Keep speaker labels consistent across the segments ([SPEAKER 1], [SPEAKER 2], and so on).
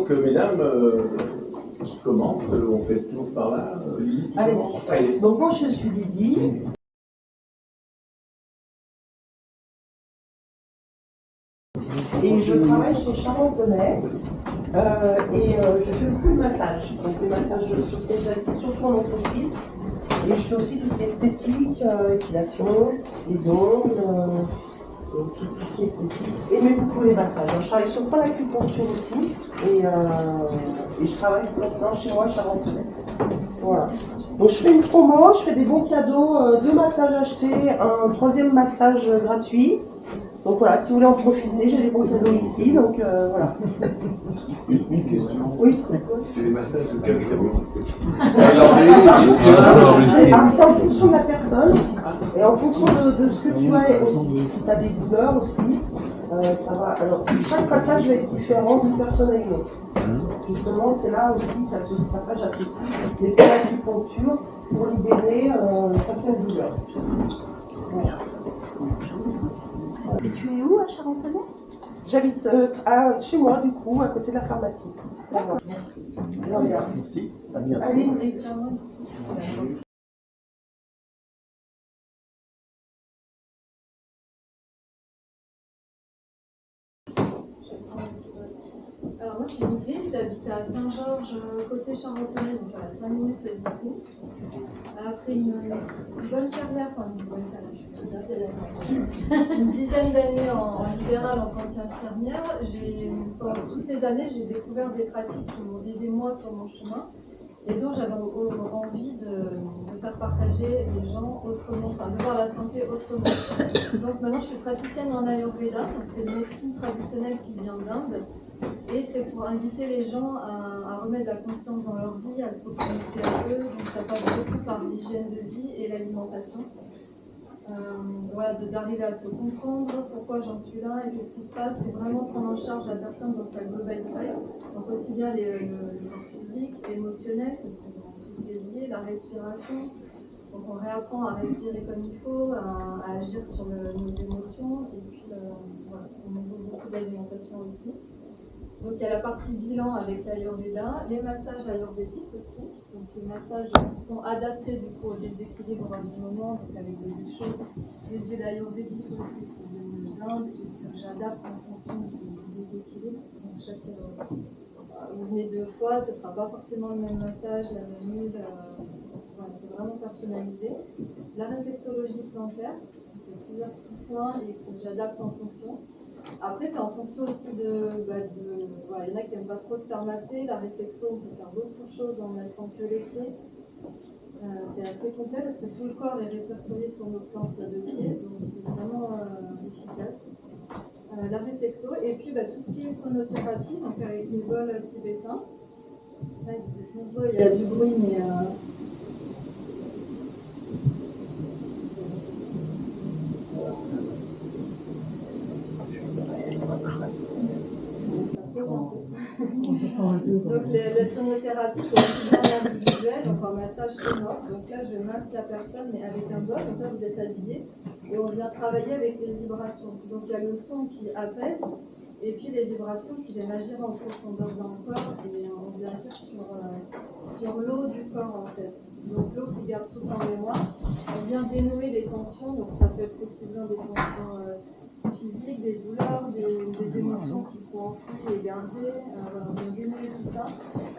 [SPEAKER 1] Donc, mesdames, qui commence, on fait le tour par là. Lydie, tu
[SPEAKER 2] Allez.
[SPEAKER 1] commences. Allez.
[SPEAKER 2] Donc moi je suis Lydie. Et je travaille chez Charentonnet je fais beaucoup de massages. Donc des massages sur ces classiques, surtout en entreprise. Et je fais aussi tout ce qui est esthétique, épilation, les ongles, tout ce qui est esthétique. Et mais beaucoup les massages. Donc, je travaille sur pas l'acupuncture aussi. Et je travaille maintenant chez moi à Charentonnet. Voilà. Donc je fais une promo, je fais des bons cadeaux, 2 massages achetés, un 3e massage gratuit. Donc voilà, si vous voulez en profiter, j'ai des bons cadeaux ici, donc voilà.
[SPEAKER 1] Une question.
[SPEAKER 2] Oui.
[SPEAKER 1] C'est des massages de quel genre?
[SPEAKER 2] C'est en fonction de la personne et en fonction de ce que tu as aussi. Si tu as des douleurs aussi, ça va. Alors, chaque passage va être différent d'une personne à une autre. Justement, c'est là aussi que ça fait j'associe des points d'acupuncture pour libérer certaines douleurs. Voilà.
[SPEAKER 3] Et tu es où à Charentonnet?
[SPEAKER 2] J'habite chez moi, du coup, à côté de la pharmacie.
[SPEAKER 3] D'accord, merci.
[SPEAKER 1] Merci. À bientôt.
[SPEAKER 2] Allez, Ingrid.
[SPEAKER 4] Alors moi c'est Ingrid, j'habite à Saint-Georges, côté Charentonnet, donc à 5 minutes d'ici. Après une bonne carrière, une dizaine d'années en libéral en tant qu'infirmière, pendant toutes ces années j'ai découvert des pratiques qui m'ont aidé moi sur mon chemin et donc j'avais envie de faire partager les gens autrement, enfin de voir la santé autrement. Donc maintenant je suis praticienne en Ayurveda, donc c'est une médecine traditionnelle qui vient d'Inde. Et c'est pour inviter les gens à remettre la conscience dans leur vie, à se reconnecter à eux. Donc ça passe beaucoup par l'hygiène de vie et l'alimentation. Voilà, d'arriver à se comprendre pourquoi j'en suis là et qu'est-ce qui se passe. C'est vraiment prendre en charge la personne dans sa globalité. Donc aussi bien les corps physiques, émotionnels, parce que tout est lié, la respiration. Donc on réapprend à respirer comme il faut, à agir sur nos émotions. Et puis voilà, on met beaucoup d'alimentation aussi. Donc il y a la partie bilan avec l'Ayurveda, les massages ayurvédiques aussi, donc les massages qui sont adaptés du coup au déséquilibre du moment, donc avec des huiles chaudes, des huiles ayurvédiques aussi qui viennent d'Inde et que j'adapte en fonction du déséquilibre. Donc vous venez 2 fois, ce ne sera pas forcément le même massage, la même huile, voilà, c'est vraiment personnalisé. La réflexologie plantaire, donc il y a plusieurs petits soins et que j'adapte en fonction. Après, c'est en fonction aussi voilà, il y en a qui n'aiment pas trop se faire masser. La réflexo, on peut faire beaucoup de choses en massant que les pieds. C'est assez complet parce que tout le corps est répertorié sur nos plantes de pied, donc c'est vraiment efficace. La réflexo, et puis tout ce qui est sonothérapie, donc avec les bols tibétains. Là, vous êtes nombreux, il y a du bruit, mais. Donc la sonothérapie, c'est aussi bien individuel, donc en massage sonore. Donc là, je masse la personne, mais avec un bol. Donc là, vous êtes habillé et on vient travailler avec les vibrations. Donc il y a le son qui apaise et puis les vibrations qui viennent agir en profondeur dans le corps et on vient agir sur l'eau du corps en fait. Donc l'eau qui garde tout en mémoire. On vient dénouer les tensions, donc ça peut être aussi bien des tensions physiques, des douleurs, des émotions qui sont enfouies et gardées, on vient dénouer tout ça.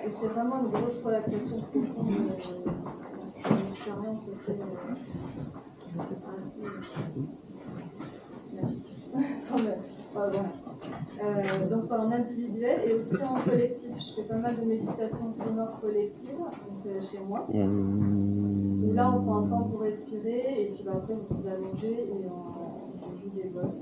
[SPEAKER 4] Et c'est vraiment une grosse relaxation profonde. C'est une expérience assez magique. Quand même. Donc en individuel et aussi en collectif. Je fais pas mal de méditation sonore collective donc, chez moi. Où là on prend un temps pour respirer et puis après vous vous allongez et on joue des bols.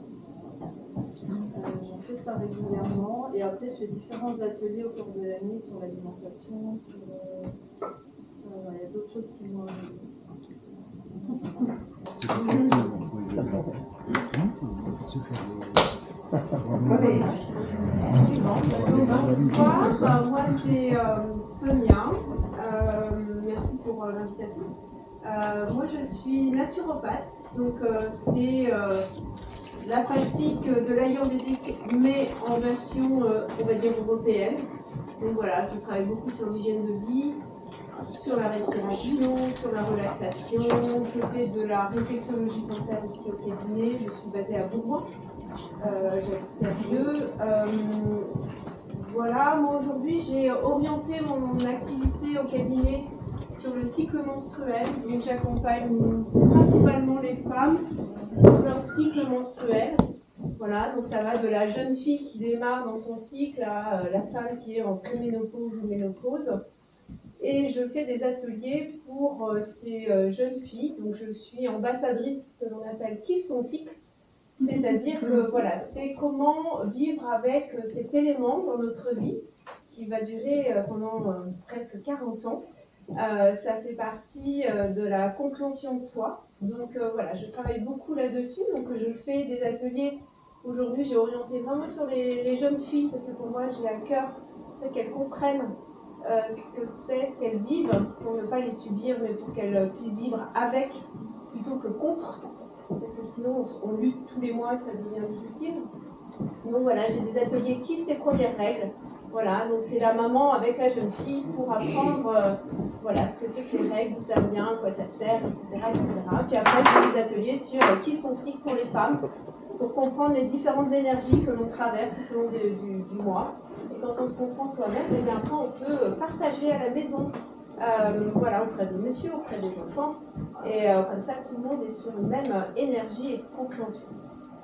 [SPEAKER 4] J'en fais ça régulièrement et après je fais différents ateliers au cours de l'année sur l'alimentation, il y a d'autres choses qui m'ont
[SPEAKER 5] Bonsoir, moi c'est Sonia, merci pour l'invitation. Moi je suis naturopathe, donc c'est la pratique de l'ayurvédique mais en version on va dire européenne. Donc voilà, je travaille beaucoup sur l'hygiène de vie, sur la respiration, sur la relaxation. Je fais de la réflexologie dentaire aussi au cabinet. Je suis basée à Bourgoin. J'habite à Rieux. Voilà, moi aujourd'hui j'ai orienté mon activité au cabinet sur le cycle menstruel. Donc j'accompagne principalement les femmes sur leur cycle menstruel. Voilà, donc ça va de la jeune fille qui démarre dans son cycle à la femme qui est en préménopause ou ménopause. Et je fais des ateliers pour ces jeunes filles. Donc je suis ambassadrice que l'on appelle Kiffe ton cycle. C'est-à-dire que voilà, c'est comment vivre avec cet élément dans notre vie qui va durer pendant presque 40 ans. Ça fait partie de la compréhension de soi. Donc voilà, je travaille beaucoup là-dessus. Donc je fais des ateliers. Aujourd'hui, j'ai orienté vraiment sur les jeunes filles parce que pour moi, j'ai à cœur qu'elles comprennent ce que c'est, ce qu'elles vivent, pour ne pas les subir, mais pour qu'elles puissent vivre avec plutôt que contre. Parce que sinon, on lutte tous les mois et ça devient difficile. Donc voilà, j'ai des ateliers Kiffe tes premières règles. Voilà, donc c'est la maman avec la jeune fille pour apprendre voilà, ce que c'est que les règles, d'où ça vient, à quoi ça sert, etc. etc. Puis après, j'ai des ateliers sur Kiffe ton cycle pour les femmes, pour comprendre les différentes énergies que l'on traverse tout au long du mois. Et quand on se comprend soi-même, et bien après, on peut partager à la maison, voilà, auprès de monsieur, auprès des enfants. Et comme ça, tout le monde est sur une même énergie et compréhension.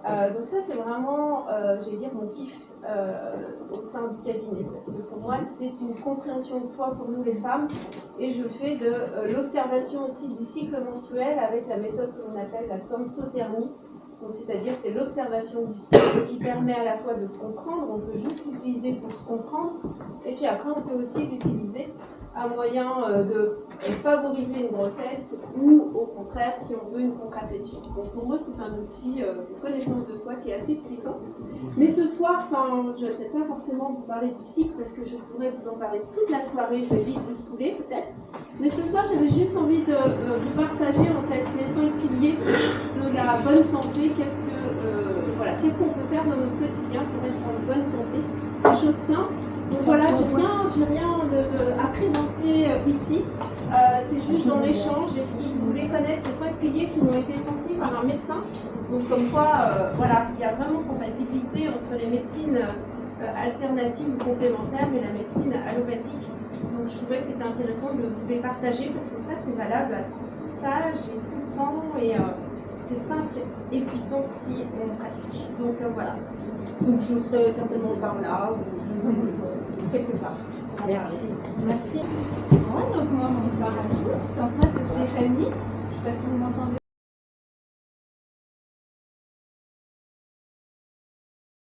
[SPEAKER 5] Donc ça, c'est vraiment, je vais dire, mon kiff au sein du cabinet. Parce que pour moi, c'est une compréhension de soi pour nous les femmes. Et je fais de l'observation aussi du cycle menstruel avec la méthode que l'on appelle la symptothermie. C'est-à-dire, c'est l'observation du cycle qui permet à la fois de se comprendre. On peut juste l'utiliser pour se comprendre. Et puis après, on peut aussi l'utiliser à moyen de favoriser une grossesse ou au contraire si on veut une contraception. Donc pour moi c'est un outil de connaissance de soi qui est assez puissant. Mais ce soir, je ne vais peut-être pas forcément vous parler du cycle parce que je pourrais vous en parler toute la soirée, je vais vite vous saouler peut-être. Mais ce soir j'avais juste envie de vous partager en fait les 5 piliers de la bonne santé. Qu'est-ce qu'on peut faire dans notre quotidien pour être en bonne santé. Des choses simples. Donc voilà, j'ai rien à présenter ici. C'est juste dans l'échange. Et si vous voulez connaître ces 5 piliers qui m'ont été transmis par un médecin, donc comme quoi, voilà, il y a vraiment compatibilité entre les médecines alternatives ou complémentaires et la médecine allopathique. Donc je trouvais que c'était intéressant de vous les partager parce que ça c'est valable à tout âge et tout temps et c'est simple et puissant si on pratique. Donc voilà. Donc je serai certainement par là ou je ne sais où, quelque part.
[SPEAKER 3] Merci.
[SPEAKER 6] Merci. Ouais, donc moi, bonsoir à tous. Donc moi, c'est Stéphanie. Je ne sais pas si vous m'entendez.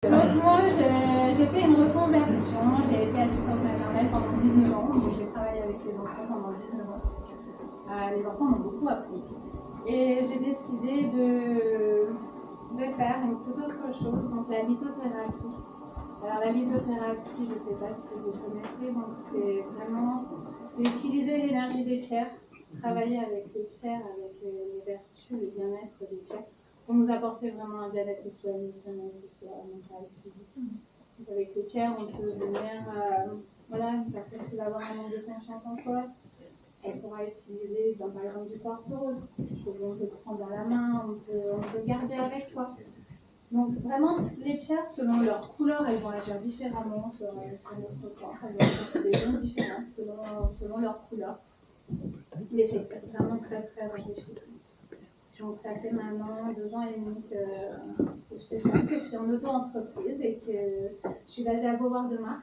[SPEAKER 6] Donc moi, j'ai fait une reconversion. J'ai été assistante maternelle pendant 19 ans. Donc j'ai travaillé avec les enfants pendant 19 ans. Les enfants m'ont beaucoup appris. Et j'ai décidé de faire une toute autre chose, donc la lithothérapie. Alors la lithothérapie, je ne sais pas si vous connaissez, donc c'est utiliser l'énergie des pierres, travailler avec les pierres, avec les vertus, le bien-être des pierres, pour nous apporter vraiment un bien-être qui soit émotionnel, qui soit mental, physique. Donc avec les pierres, on peut venir, voilà, une personne qui va avoir un manque de confiance en soi, on pourra utiliser par exemple du quartz rose, on peut prendre dans la main, on peut garder avec soi. Donc vraiment, les pierres, selon leur couleur, elles vont agir différemment sur notre corps. Elles vont agir sur des zones différentes selon leur couleur. Mais c'est vraiment très très enrichissant. Donc ça fait maintenant 2 ans et demi que je fais ça, que je suis en auto-entreprise et que je suis basée à Beauvoir-de-Marc.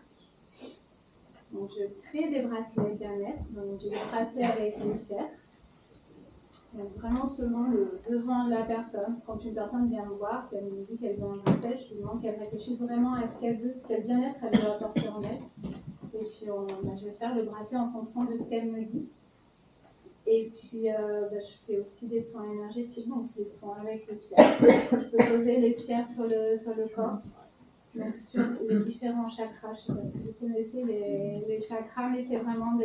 [SPEAKER 6] Donc je crée des bracelets bien-être, donc j'ai des bracelets avec les pierres. Donc vraiment selon le besoin de la personne. Quand une personne vient me voir, qu'elle me dit qu'elle veut un bracelet, je lui demande qu'elle réfléchisse vraiment à ce qu'elle veut, quel bien-être elle veut apporter en elle. Et puis je vais faire le bracelet en fonction de ce qu'elle me dit. Et puis je fais aussi des soins énergétiques, donc des soins avec les pierres. Je peux poser les pierres sur le corps. Donc sur les différents chakras, je ne sais pas si vous connaissez les chakras, mais c'est vraiment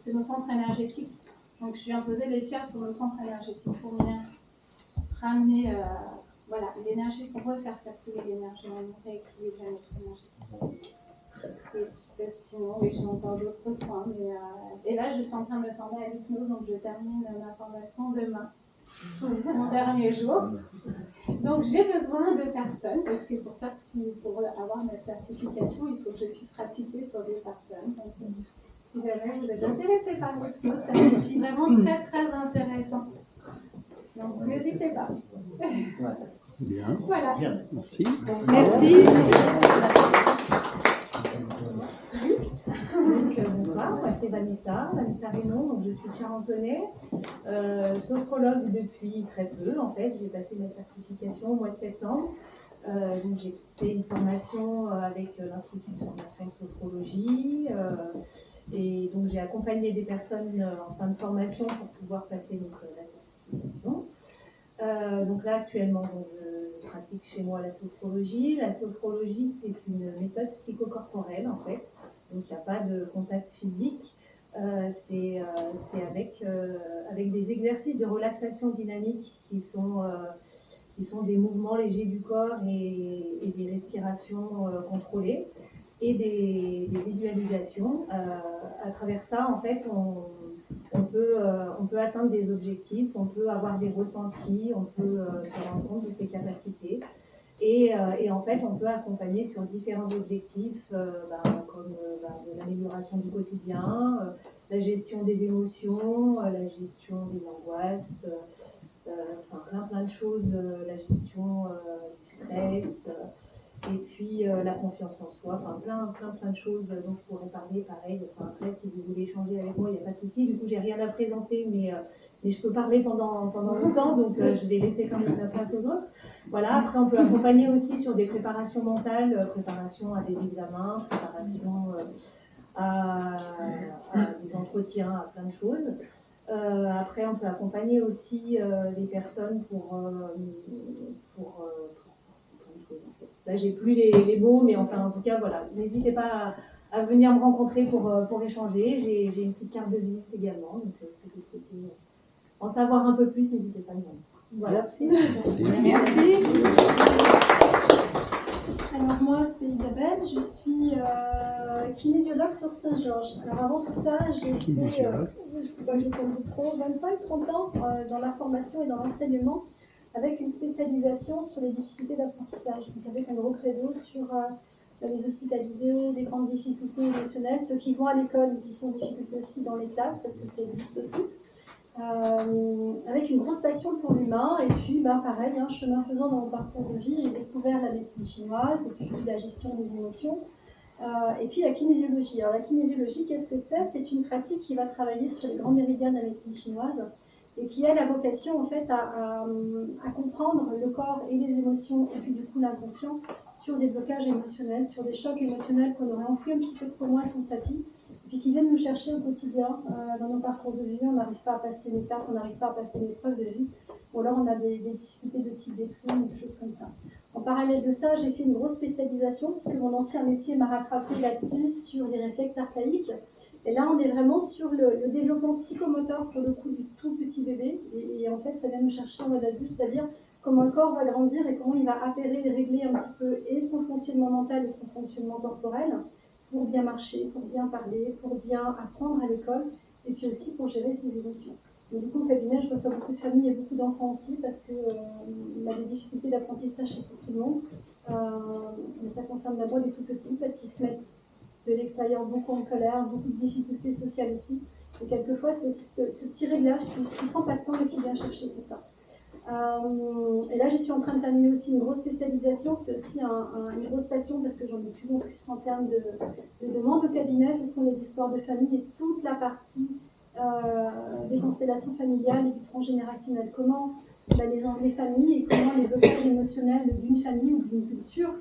[SPEAKER 6] c'est nos centres énergétiques. Donc je viens poser les pierres sur nos centres énergétiques pour venir ramener l'énergie, pour refaire circuler l'énergie, rééquilibrer notre énergie. Et puis, sinon, oui, j'ai encore d'autres soins. Et là, je suis en train de me former à l'hypnose, donc je termine ma formation demain, mon dernier jour. Donc j'ai besoin de personnes, parce que pour avoir ma certification, il faut que je puisse pratiquer sur des personnes. Donc, si jamais vous êtes intéressé par l'hypnose, c'est un outil vraiment très très intéressant. Donc n'hésitez pas.
[SPEAKER 7] Bien.
[SPEAKER 6] Voilà.
[SPEAKER 7] Merci.
[SPEAKER 2] Merci.
[SPEAKER 8] Bonsoir, moi c'est Vanessa Reynaud, donc je suis de Charentonnet, sophrologue depuis très peu en fait. J'ai passé ma certification au mois de septembre. Donc j'ai fait une formation avec l'Institut de formation de sophrologie et donc j'ai accompagné des personnes en fin de formation pour pouvoir passer donc, la certification. Donc là actuellement donc, je pratique chez moi la sophrologie. La sophrologie c'est une méthode psychocorporelle en fait. Donc il n'y a pas de contact physique, c'est avec des exercices de relaxation dynamique qui sont des mouvements légers du corps et des respirations contrôlées et des visualisations. À travers ça, en fait, on peut atteindre des objectifs, on peut avoir des ressentis, on peut se rendre compte de ses capacités. Et en fait, on peut accompagner sur différents objectifs, comme de l'amélioration du quotidien, la gestion des émotions, la gestion des angoisses, plein de choses, la gestion du stress, et puis la confiance en soi, plein de choses dont je pourrais parler, pareil. Après, si vous voulez échanger avec moi, il n'y a pas de souci. Du coup, j'ai rien à présenter, mais je peux parler pendant longtemps, donc je vais laisser quand même la place aux autres. Voilà. Après, on peut accompagner aussi sur des préparations mentales, préparation à des examens, préparation à des entretiens, à plein de choses. Après, on peut accompagner aussi les personnes pour plein de choses. En fait. Là, j'ai plus les mots, mais enfin, en tout cas, voilà. N'hésitez pas à venir me rencontrer pour échanger. J'ai une petite carte de visite également, donc si vous souhaitez en savoir un peu plus, n'hésitez pas à me demander. Voilà.
[SPEAKER 2] Merci.
[SPEAKER 8] Merci.
[SPEAKER 9] Alors moi c'est Isabelle, je suis kinésiologue sur Saint-Georges. Alors avant tout ça, j'ai fait, je ne sais pas que je compte trop, 25-30 ans dans la formation et dans l'enseignement avec une spécialisation sur les difficultés d'apprentissage. Donc avec un gros credo sur les hospitalisés, les grandes difficultés émotionnelles, ceux qui vont à l'école qui sont en difficulté aussi dans les classes parce que ça existe aussi. Avec une grosse passion pour l'humain et puis pareil, chemin faisant dans mon parcours de vie, j'ai découvert la médecine chinoise et puis la gestion des émotions et puis la kinésiologie. Alors la kinésiologie, qu'est-ce que c'est ? C'est une pratique qui va travailler sur les grands méridiens de la médecine chinoise et qui a la vocation en fait à comprendre le corps et les émotions et puis du coup l'inconscient sur des blocages émotionnels, sur des chocs émotionnels qu'on aurait enfouis un petit peu trop loin sur le tapis. Puis qui viennent nous chercher au quotidien dans nos parcours de vie. On n'arrive pas à passer l'étape, on n'arrive pas à passer l'épreuve de vie, ou alors on a des difficultés de type déprime, des choses comme ça. En parallèle de ça, j'ai fait une grosse spécialisation, parce que mon ancien métier m'a rattrapé là-dessus, sur les réflexes archaïques. Et là, on est vraiment sur le développement psychomoteur, pour le coup, du tout petit bébé. Et en fait, ça vient nous chercher en mode adulte, c'est-à-dire comment le corps va grandir et comment il va appairer et régler un petit peu et son fonctionnement mental et son fonctionnement corporel, pour bien marcher, pour bien parler, pour bien apprendre à l'école, et puis aussi pour gérer ses émotions. Et du coup, au cabinet, je reçois beaucoup de familles et beaucoup d'enfants aussi, parce qu'on a des difficultés d'apprentissage chez tout le monde. Mais ça concerne d'abord les tout petits, parce qu'ils se mettent de l'extérieur beaucoup en colère, beaucoup de difficultés sociales aussi. Et quelquefois, c'est aussi ce petit réglage qui prend pas de temps et qui vient chercher tout ça. Et là, je suis en train de terminer aussi une grosse spécialisation. C'est aussi une grosse passion parce que j'en ai de plus en plus en termes de demandes au cabinet. Ce sont les histoires de famille et toute la partie des constellations familiales et du transgénérationnel. Comment les familles et comment les blocages émotionnels d'une famille ou d'une culture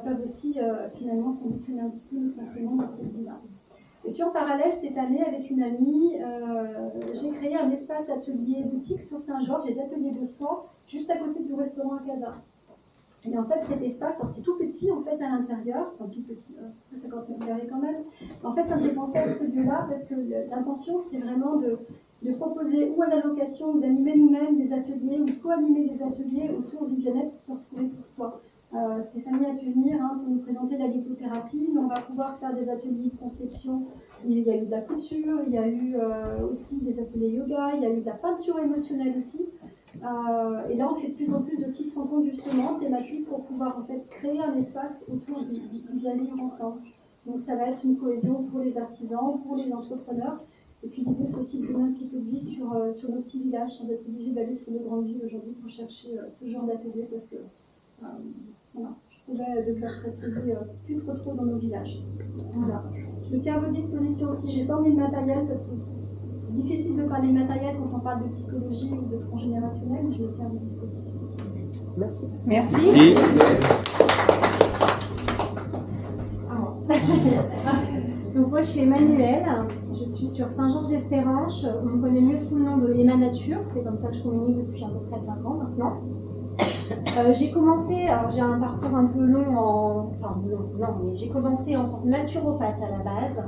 [SPEAKER 9] peuvent aussi finalement conditionner un petit peu le fonctionnement de cette vie-là. Et puis en parallèle, cette année, avec une amie, j'ai créé un espace atelier boutique sur Saint-Georges, les ateliers de soins, juste à côté du restaurant Casa. Et en fait, cet espace, alors c'est tout petit en fait à l'intérieur, enfin tout petit, 50 mètres carrés quand même. En fait, ça me fait penser à ce lieu-là parce que l'intention, c'est vraiment de proposer ou à la location ou d'animer nous-mêmes des ateliers ou de co-animer des ateliers autour du bien-être, de se retrouver pour soi. Stéphanie a pu venir pour nous présenter la lithothérapie, mais on va pouvoir faire des ateliers de conception. Il y a eu de la couture, il y a eu aussi des ateliers yoga, il y a eu de la peinture émotionnelle aussi. Et là, on fait de plus en plus de petites rencontres justement thématiques pour pouvoir en fait créer un espace autour du bien vivre ensemble. Donc ça va être une cohésion pour les artisans, pour les entrepreneurs. Et puis l'idée, c'est aussi de donner un petit peu de vie sur nos petits villages, sans être obligé d'aller sur les grandes villes aujourd'hui pour chercher ce genre d'atelier, parce que voilà, je trouvais de cœur très se poser plus trop dans nos villages. Voilà. Je me tiens à votre disposition aussi. J'ai pas emmené de matériel parce que c'est difficile de parler de matériel quand on parle de psychologie ou de transgénérationnel, mais je me tiens à votre disposition aussi.
[SPEAKER 2] Merci.
[SPEAKER 7] Merci.
[SPEAKER 6] Donc moi je suis Emmanuelle, je suis sur Saint-Georges-d'Espéranche, on me connaît mieux sous le nom de Emma Nature, c'est comme ça que je communique depuis à peu près 5 ans maintenant. J'ai commencé, alors j'ai un parcours un peu long mais j'ai commencé en tant que naturopathe à la base,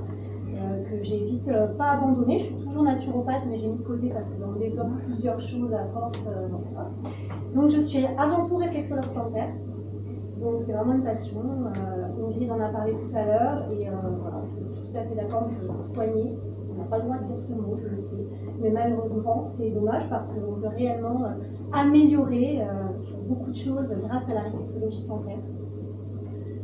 [SPEAKER 6] que j'ai vite pas abandonné, je suis toujours naturopathe mais j'ai mis de côté parce que on développe plusieurs choses à force. Donc je suis avant tout réflexologue plantaire. Donc c'est vraiment une passion, Ingrid en a parlé tout à l'heure, et voilà, je suis tout à fait d'accord que soigner, on n'a pas le droit de dire ce mot, je le sais, mais malheureusement c'est dommage parce qu'on peut réellement améliorer beaucoup de choses grâce à la réflexologie plantaire.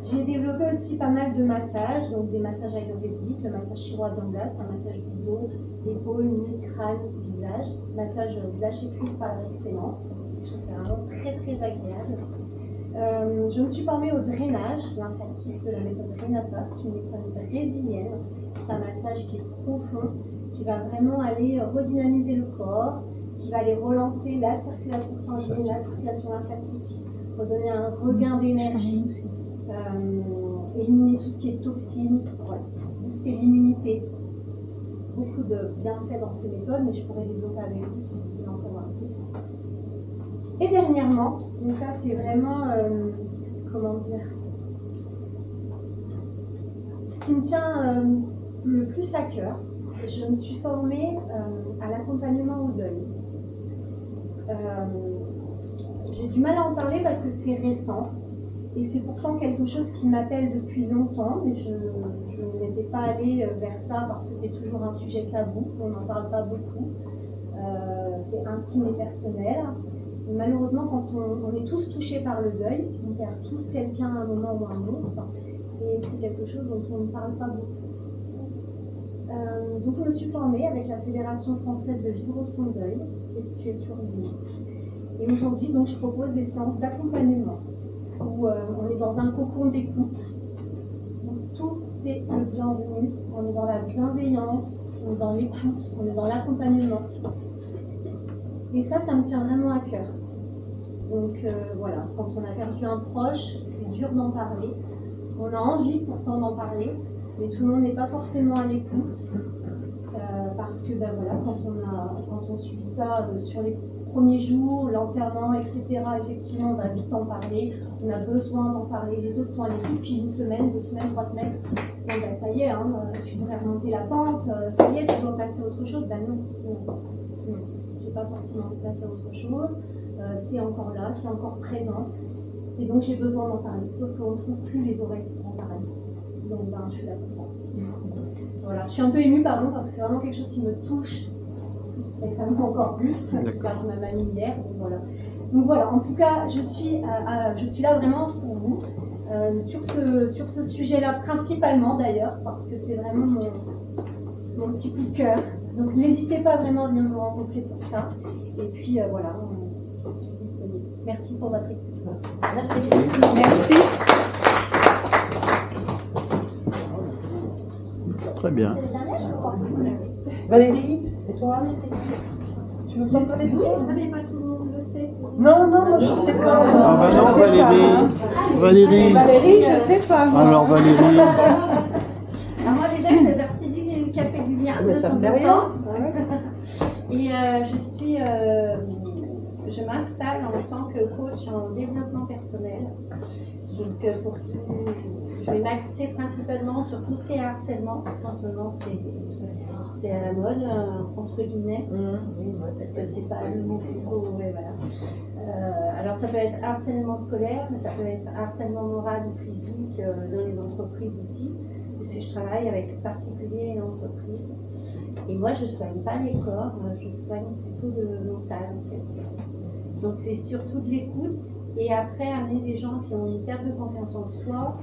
[SPEAKER 6] J'ai développé aussi pas mal de massages, donc des massages ayurvédiques, le massage Shiro-Abhyanga, c'est un massage du dos, épaules, nuque, crâne, visage, massage du lâcher prise par l'excellence, c'est quelque chose qui est vraiment très agréable. Je me suis formée au drainage lymphatique de la méthode Renata, c'est une méthode brésilienne. C'est un massage qui est profond, qui va vraiment aller redynamiser le corps, qui va aller relancer la circulation sanguine, la circulation lymphatique, redonner un regain d'énergie, éliminer tout ce qui est toxines, booster l'immunité. Beaucoup de bienfaits dans ces méthodes, mais je pourrais développer avec vous si vous voulez en savoir plus. Et dernièrement, mais ça c'est vraiment, comment dire, ce qui me tient le plus à cœur, je me suis formée à l'accompagnement au deuil. J'ai du mal à en parler parce que c'est récent, et c'est pourtant quelque chose qui m'appelle depuis longtemps, mais je n'étais pas allée vers ça parce que c'est toujours un sujet tabou, on n'en parle pas beaucoup, c'est intime et personnel. Malheureusement, quand on est tous touchés par le deuil, on perd tous quelqu'un à un moment ou à un autre, et c'est quelque chose dont on ne parle pas beaucoup. Donc je me suis formée avec la Fédération française de vivre son deuil, qui est située sur Lyon. Et aujourd'hui, donc, je propose des séances d'accompagnement, où on est dans un cocon d'écoute. Donc tout est le bienvenu, on est dans la bienveillance, on est dans l'écoute, on est dans l'accompagnement. Et ça me tient vraiment à cœur. Donc voilà, quand on a perdu un proche, c'est dur d'en parler. On a envie pourtant d'en parler, mais tout le monde n'est pas forcément à l'écoute. Parce que voilà, quand on subit ça sur les premiers jours, l'enterrement, etc., effectivement, on va vite en parler. On a besoin d'en parler. Les autres sont à l'écoute, puis 1 semaine, 2 semaines, 3 semaines. Bon, ça y est, tu devrais remonter la pente, ça y est, tu dois passer à autre chose. Non. Pas forcément passer à autre chose, c'est encore là, c'est encore présent, et donc j'ai besoin d'en parler, sauf qu'on ne trouve plus les oreilles pour en parler, donc je suis là pour ça. Voilà, je suis un peu émue, pardon, parce que c'est vraiment quelque chose qui me touche, plus récemment encore plus, j'ai perdu ma mamie hier, donc voilà, en tout cas, je suis là vraiment pour vous, sur ce sujet-là, principalement d'ailleurs, parce que c'est vraiment mon petit coup de cœur. Donc n'hésitez pas vraiment à venir me rencontrer pour ça. Et puis voilà, je suis disponible. Merci pour votre écoute.
[SPEAKER 2] Merci.
[SPEAKER 7] Très bien.
[SPEAKER 2] Valérie, et toi? Tu veux prendre avec toi?
[SPEAKER 9] Mais pas tout le monde le sait.
[SPEAKER 2] Non, moi je sais pas.
[SPEAKER 7] Ah bah non, Valérie.
[SPEAKER 2] Valérie, je sais pas.
[SPEAKER 7] Alors Valérie.
[SPEAKER 9] Alors moi déjà, je fais partie du Café du Lien.
[SPEAKER 2] Mais ça ne fait rien.
[SPEAKER 9] Et
[SPEAKER 10] je m'installe en tant que coach en développement personnel. Donc, je vais m'axer principalement sur tout ce qui est harcèlement, parce qu'en ce moment, c'est à la mode, entre guillemets, parce que c'est pas le mot qu'il faut, ouais, voilà. Alors, ça peut être harcèlement scolaire, mais ça peut être harcèlement moral ou physique dans les entreprises aussi, puisque je travaille avec particuliers et entreprises. Et moi, je ne soigne pas les corps, je soigne plutôt le mental, en fait. Donc, c'est surtout de l'écoute et après amener les gens qui ont une perte de confiance en soi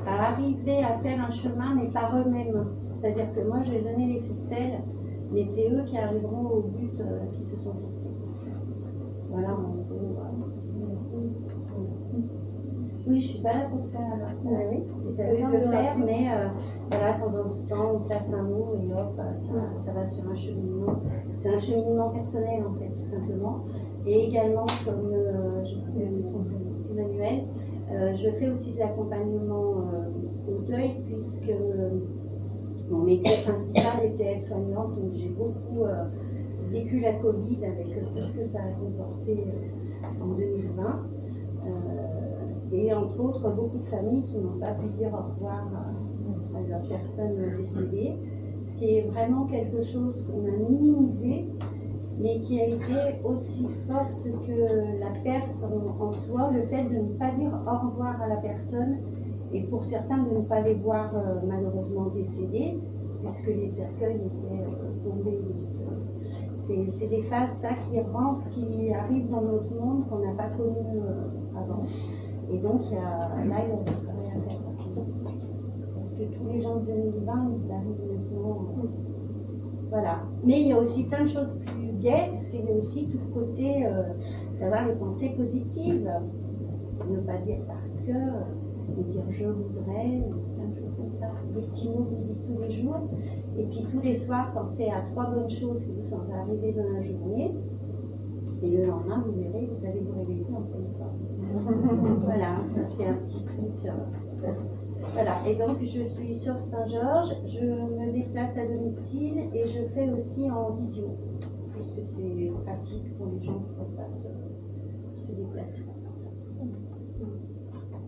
[SPEAKER 10] à arriver à faire un chemin, mais par eux-mêmes. C'est-à-dire que moi, je vais donner les ficelles, mais c'est eux qui arriveront au but qu'ils se sont fixés. Voilà, en gros. Oui, je ne suis pas là pour faire la place. C'est à eux de le faire, mais voilà, de temps en temps, on place un mot et hop, ça va sur un cheminement. C'est un cheminement personnel, en fait, tout simplement. Et également, comme je disais Emmanuel, je fais aussi de l'accompagnement au deuil, puisque mon métier principal était aide-soignante, donc j'ai beaucoup vécu la Covid avec tout ce que ça a comporté en 2020. Et entre autres, beaucoup de familles qui n'ont pas pu dire au revoir à leur personne décédée, ce qui est vraiment quelque chose qu'on a minimisé, mais qui a été aussi forte que la perte en soi, le fait de ne pas dire au revoir à la personne, et pour certains de ne pas les voir malheureusement décédés, puisque les cercueils étaient tombés. C'est des phases, ça, qui rentrent, qui arrivent dans notre monde qu'on n'a pas connu avant. Et donc, là, il y a du travail à faire. Parce que tous les gens de 2020, ils arrivent maintenant. Voilà. Mais il y a aussi plein de choses plus gaies, parce qu'il y a aussi tout le côté d'avoir les pensées positives. Ne pas dire parce que, mais dire je voudrais, plein de choses comme ça. Des petits mots qu'on dit tous les jours. Et puis tous les soirs, pensez à 3 bonnes choses qui vous sont arrivées dans la journée. Et le lendemain, vous verrez, vous allez vous réveiller en pleine forme. Voilà, ça c'est un petit truc. Voilà, et donc je suis sur Saint-Georges, je me déplace à domicile et je fais aussi en visio, puisque c'est pratique pour les gens qui ne peuvent pas se déplacer.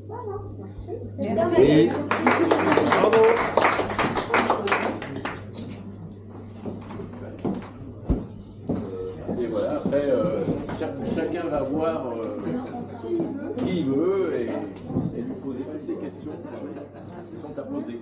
[SPEAKER 10] Voilà, merci.
[SPEAKER 7] Merci.
[SPEAKER 1] Bravo. Et voilà, après, chacun va voir qui il veut et lui poser toutes les questions qui sont à poser.